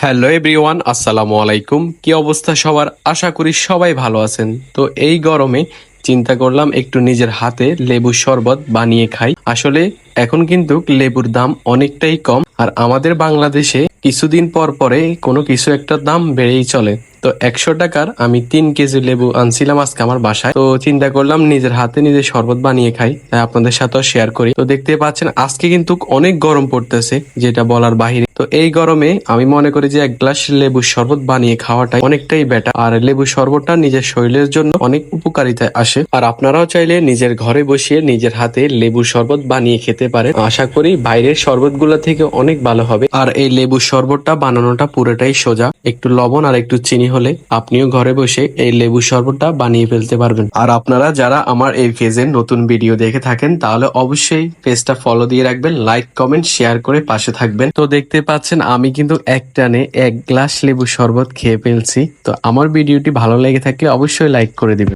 Hello everyone, আসসালামু আলাইকুম। কি অবস্থা সবার? আশা করি সবাই ভালো আছেন। তো এই গরমে চিন্তা করলাম একটু নিজের হাতে লেবুর শরবত বানিয়ে খাই। আসলে এখন কিন্তু লেবুর দাম অনেকটাই কম, আর আমাদের বাংলাদেশে কিছুদিন পর পরে কোনো কিছু একটা দাম বেড়েই চলে। তো 100 টাকার আমি 3 কেজি লেবু আনছিলাম আজকে আমার বাসায়। তো চিন্তা করলাম নিজের হাতে নিজে শরবত বানিয়ে খাই, তাই আপনাদের সাথেও শেয়ার করি। তো দেখতে পাচ্ছেন আজকে কিন্তু অনেক গরম পড়তেছে, যেটা বলার বাহিরে। তো এই গরমে আমি মনে করি যে 1 গ্লাস লেবুর শরবত বানিয়ে খাওয়াটাই অনেকটাই বেটার। আর লেবুর শরবতটা নিজের শরীরের জন্য অনেক উপকারিতায় আসে। আর আপনারাও চাইলে নিজের ঘরে বসিয়ে নিজের হাতে লেবুর শরবত বানিয়ে খেতে পারেন। আশা করি বাইরের শরবতগুলো থেকে অনেক ভালো হবে। আর এই লেবুর শরবতটা বানানোটা পুরোটাই সোজা। একটু লবণ আর একটু চিনি হলে আপনিও ঘরে বসে এই লেবুর শরবতটা বানিয়ে ফেলতে পারবেন। আর আপনারা যারা আমার এই পেজের নতুন ভিডিও দেখে থাকেন, তাহলে অবশ্যই পেজটা ফলো দিয়ে রাখবেন, লাইক কমেন্ট শেয়ার করে পাশে থাকবেন। তো দেখতে পাচ্ছেন আমি কিন্তু এক টানে 1 গ্লাস লেবুর শরবত খেয়ে ফেলছি। তো আমার ভিডিওটি ভালো লেগে থাকলে অবশ্যই লাইক করে দিবেন।